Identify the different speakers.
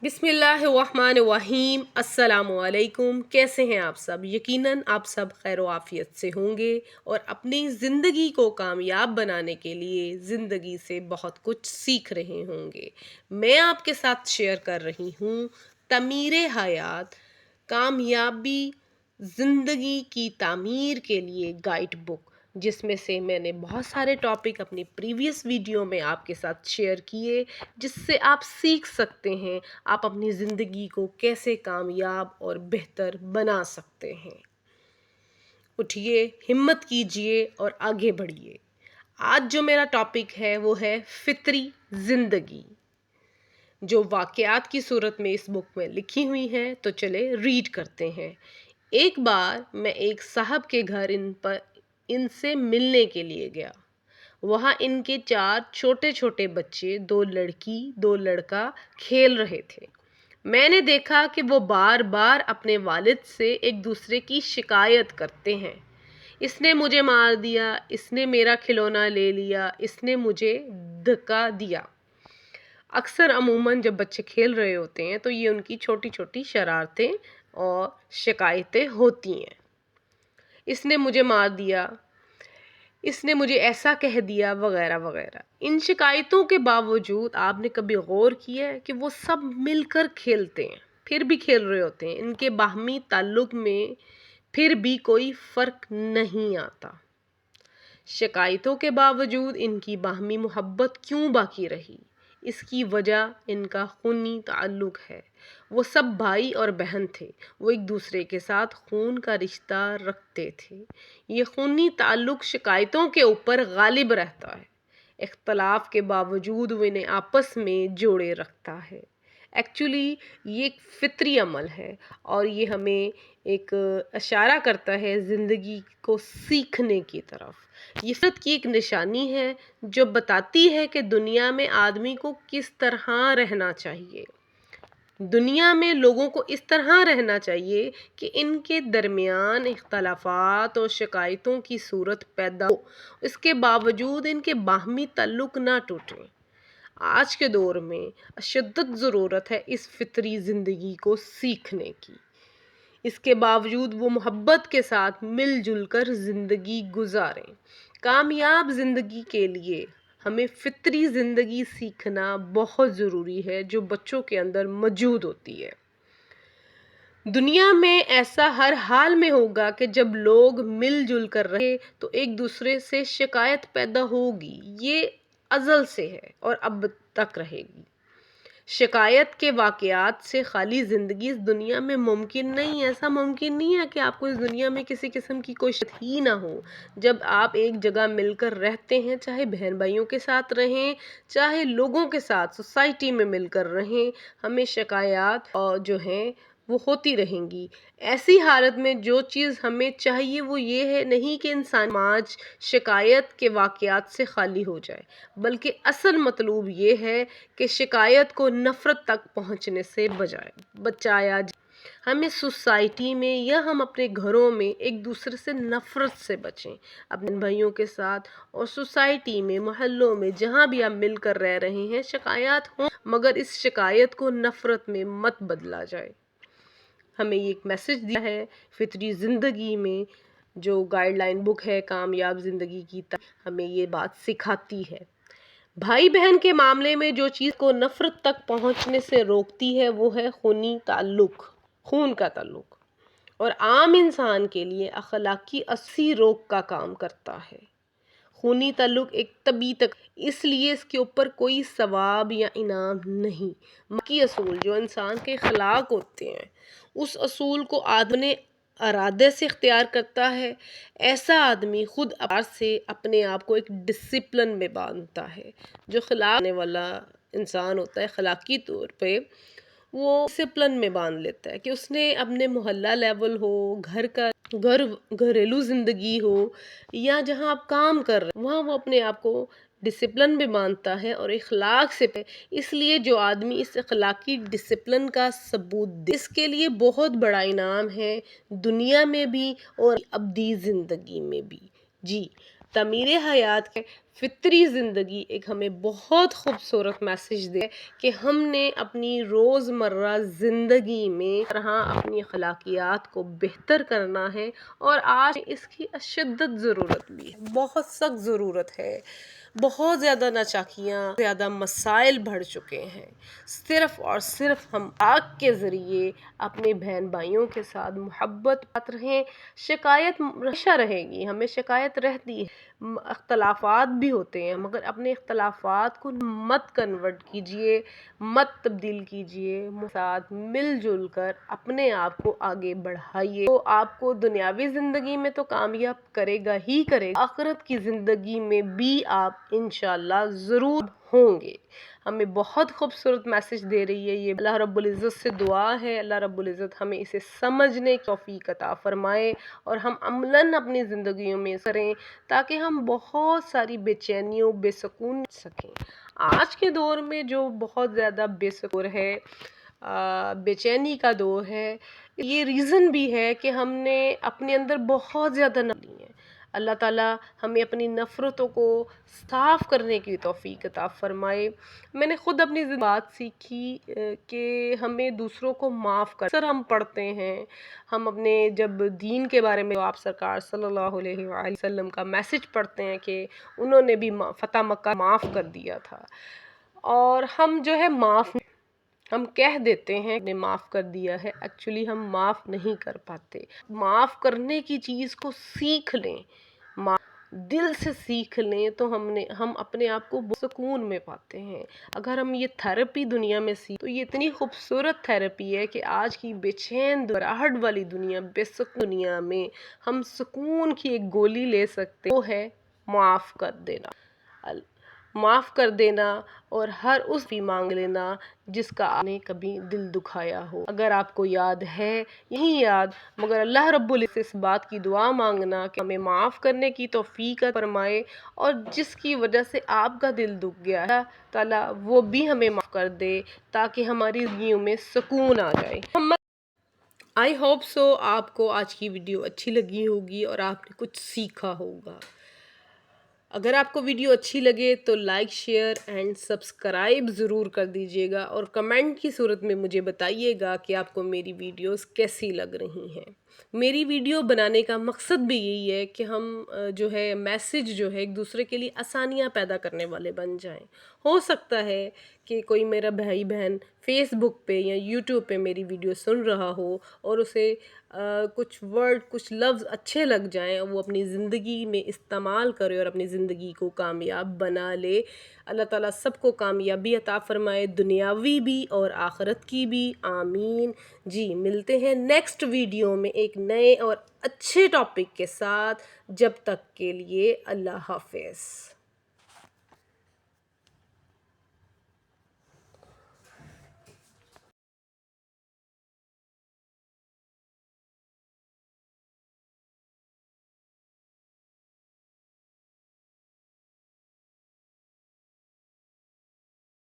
Speaker 1: बिस्मिल्लाहिर्रहमानिर्रहीम। अस्सलामुअलैकुम। कैसे हैं आप सब? यकीनन आप सब खैर आफियत से होंगे और अपनी ज़िंदगी को कामयाब बनाने के लिए ज़िंदगी से बहुत कुछ सीख रहे होंगे। मैं आपके साथ शेयर कर रही हूँ तमीरे हयात, कामयाबी ज़िंदगी की तामीर के लिए गाइड बुक, जिसमें से मैंने बहुत सारे टॉपिक अपनी प्रीवियस वीडियो में आपके साथ शेयर किए, जिससे आप सीख सकते हैं आप अपनी ज़िंदगी को कैसे कामयाब और बेहतर बना सकते हैं। उठिए, हिम्मत कीजिए और आगे बढ़िए। आज जो मेरा टॉपिक है वो है फितरी ज़िंदगी, जो वाक़यात की सूरत में इस बुक में लिखी हुई है। तो चले रीड करते हैं। एक बार मैं एक साहब के घर इनसे मिलने के लिए गया। वहाँ इनके 4 छोटे छोटे बच्चे, 2 लड़की 2 लड़का खेल रहे थे। मैंने देखा कि वो बार बार अपने वालिद से एक दूसरे की शिकायत करते हैं। इसने मुझे मार दिया, इसने मेरा खिलौना ले लिया, इसने मुझे धक्का दिया। अक्सर अमूमन जब बच्चे खेल रहे होते हैं तो ये उनकी छोटी छोटी शरारतें और शिकायतें होती हैं। इसने मुझे मार दिया, इसने मुझे ऐसा कह दिया, वगैरह वगैरह। इन शिकायतों के बावजूद आपने कभी गौर किया है कि वो सब मिलकर खेलते हैं, फिर भी खेल रहे होते हैं। इनके बाहमी ताल्लुक में फिर भी कोई फ़र्क नहीं आता। शिकायतों के बावजूद इनकी बाहमी मोहब्बत क्यों बाकी रही? इसकी वजह इनका खूनी ताल्लुक है। वो सब भाई और बहन थे। वो एक दूसरे के साथ खून का रिश्ता रखते थे। ये खूनी ताल्लुक शिकायतों के ऊपर गालिब रहता है। इख्तलाफ के बावजूद वो इन्हें आपस में जोड़े रखता है। एक्चुअली ये एक फितरी अमल है और ये हमें एक इशारा करता है ज़िंदगी को सीखने की तरफ। ये फितरत की एक निशानी है जो बताती है कि दुनिया में आदमी को किस तरह रहना चाहिए। दुनिया में लोगों को इस तरह रहना चाहिए कि इनके दरमियान इख्तलाफात और शिकायतों की सूरत पैदा हो, इसके बावजूद इनके बाहमी ताल्लुक ना टूटें। आज के दौर में अशद्दत ज़रूरत है इस फितरी ज़िंदगी को सीखने की। इसके बावजूद वो मोहब्बत के साथ मिलजुल कर ज़िंदगी गुजारें। कामयाब ज़िंदगी के लिए हमें फितरी ज़िंदगी सीखना बहुत ज़रूरी है, जो बच्चों के अंदर मौजूद होती है। दुनिया में ऐसा हर हाल में होगा कि जब लोग मिलजुल कर रहे तो एक दूसरे से शिकायत पैदा होगी। ये अज़ल से है और अब तक रहेगी। शिकायत के वाक़यात से खाली ज़िंदगी इस दुनिया में मुमकिन नहीं है। ऐसा मुमकिन नहीं है कि आपको इस दुनिया में किसी किस्म की कोई शिकायत ही ना हो। जब आप एक जगह मिलकर रहते हैं, चाहे बहन भाइयों के साथ रहें, चाहे लोगों के साथ सोसाइटी में मिलकर रहें, हमें शिकायत और जो हैं वो होती रहेंगी। ऐसी हालत में जो चीज़ हमें चाहिए वो ये है नहीं कि इंसान समाज शिकायत के वाक़यात से खाली हो जाए, बल्कि असल मतलूब ये है कि शिकायत को नफ़रत तक पहुंचने से बचाया जाए। हमें सोसाइटी में या हम अपने घरों में एक दूसरे से नफ़रत से बचें, अपने भाइयों के साथ और सोसाइटी में, मोहल्लों में, जहाँ भी आप मिलकर रह रहे हैं, शिकायत हो, मगर इस शिकायत को नफ़रत में मत बदला जाए। हमें ये एक मैसेज दिया है फितरी ज़िंदगी में, जो गाइडलाइन बुक है कामयाब ज़िंदगी की, हमें ये बात सिखाती है। भाई बहन के मामले में जो चीज़ को नफ़रत तक पहुंचने से रोकती है वो है खूनी ताल्लुक, खून का ताल्लुक, और आम इंसान के लिए अखलाकी अस्सी रोक का काम करता है। खूनी ताल्लुक एक तभी तक, इसलिए इसके ऊपर कोई सवाब या इनाम नहीं। बाकी असूल जो इंसान के अखलाक होते हैं, उस असूल को आदमी इरादे से इख्तियार करता है। ऐसा आदमी खुद से अपने आप को एक डिसिप्लिन में बांधता है। जो खिलाफ वाला इंसान होता है अखलाकी तौर पे, वो डिसिप्लिन में बांध लेता है कि उसने अपने मोहल्ला लेवल हो, घरेलू ज़िंदगी हो, या जहाँ आप काम कर रहे हैं वहाँ वो अपने आप को डिसिप्लिन में बांधता है और इखलाक से इसलिए जो आदमी इस इखलाकी डिसिप्लिन का सबूत दे, इसके लिए बहुत बड़ा इनाम है, दुनिया में भी और अब्दी ज़िंदगी में भी। जी, तमीरे हयात के فطری زندگی ایک ہمیں بہت خوبصورت میسج دے کہ ہم نے اپنی روزمرہ زندگی میں طرح اپنی اخلاقیات کو بہتر کرنا ہے، اور آج اس کی اشدت ضرورت بھی ہے، بہت سخت ضرورت ہے۔ بہت زیادہ ناچاکیاں، زیادہ مسائل بڑھ چکے ہیں۔ صرف اور صرف ہم آگ کے ذریعے اپنے بہن بھائیوں کے ساتھ محبت بات رہیں۔ شکایت ہمیشہ رہے گی، ہمیں شکایت رہتی ہے، اختلافات بھی ہوتے ہیں، مگر اپنے اختلافات کو مت کنورٹ کیجئے، مت تبدیل کیجئے، ساتھ مل جل کر اپنے آپ کو آگے بڑھائیے۔ تو آپ کو دنیاوی زندگی میں تو کامیاب کرے گا ہی کرے گا، آخرت کی زندگی میں بھی آپ انشاءاللہ ضرور ہوں گے۔ ہمیں بہت خوبصورت میسج دے رہی ہے یہ، اللہ رب العزت سے دعا ہے اللہ رب العزت ہمیں اسے سمجھنے کی توفیق عطا فرمائے، اور ہم عملاً اپنی زندگیوں میں کریں تاکہ ہم بہت ساری بے چینیوں، بے سکون سکیں۔ آج کے دور میں جو بہت زیادہ بے سکون ہے، بے چینی کا دور ہے، یہ ریزن بھی ہے کہ ہم نے اپنے اندر بہت زیادہ نفرت ہے۔ اللہ تعالیٰ ہمیں اپنی نفرتوں کو صاف کرنے کی توفیق عطا فرمائے۔ میں نے خود اپنی بات سیکھی کہ ہمیں دوسروں کو معاف کر سر ہم پڑھتے ہیں، ہم اپنے جب دین کے بارے میں آپ سرکار صلی اللہ علیہ وآلہ وسلم کا میسج پڑھتے ہیں کہ انہوں نے بھی فتح مکہ معاف کر دیا تھا، اور ہم جو ہے ہم کہہ دیتے ہیں نے معاف کر دیا ہے، ایکچولی ہم معاف نہیں کر پاتے۔ معاف کرنے کی چیز کو سیکھ لیں، دل سے سیکھ لیں تو ہم اپنے آپ کو سکون میں پاتے ہیں۔ اگر ہم یہ تھیراپی دنیا میں تو یہ اتنی خوبصورت تھیراپی ہے کہ آج کی بے چین گھبراہٹ والی دنیا، بے سکون دنیا میں ہم سکون کی ایک گولی لے سکتے، وہ ہے معاف کر دینا۔ معاف کر دینا اور ہر اس بھی مانگ لینا جس کا آپ نے کبھی دل دکھایا ہو۔ اگر آپ کو یاد ہے، یہی یاد، مگر اللہ رب العزت سے اس بات کی دعا مانگنا کہ ہمیں معاف کرنے کی توفیق فرمائے، اور جس کی وجہ سے آپ کا دل دکھ گیا ہے تعالیٰ وہ بھی ہمیں معاف کر دے تاکہ ہماری زندگیوں میں سکون آ جائے۔ آئی ہوپ سو آپ کو آج کی ویڈیو اچھی لگی ہوگی اور آپ نے کچھ سیکھا ہوگا۔ اگر آپ کو ویڈیو اچھی لگے تو لائک، شیئر اینڈ سبسکرائب ضرور کر دیجیے گا، اور کمنٹ کی صورت میں مجھے بتائیے گا کہ آپ کو میری ویڈیوز کیسی لگ رہی ہیں۔ میری ویڈیو بنانے کا مقصد بھی یہی ہے کہ ہم جو ہے میسج جو ہے ایک دوسرے کے لیے آسانیاں پیدا کرنے والے بن جائیں۔ ہو سکتا ہے کہ کوئی میرا بھائی بہن فیس بک پہ یا یوٹیوب پہ میری ویڈیو سن رہا ہو اور اسے کچھ ورڈ، کچھ لفظ اچھے لگ جائیں، وہ اپنی زندگی میں استعمال کرے اور اپنی زندگی کو کامیاب بنا لے۔ اللہ تعالیٰ سب کو کامیابی عطا فرمائے، دنیاوی بھی اور آخرت کی بھی، آمین۔ جی ملتے ہیں نیکسٹ ویڈیو میں ایک نئے اور اچھے ٹاپک کے ساتھ، جب تک کے لیے اللہ حافظ۔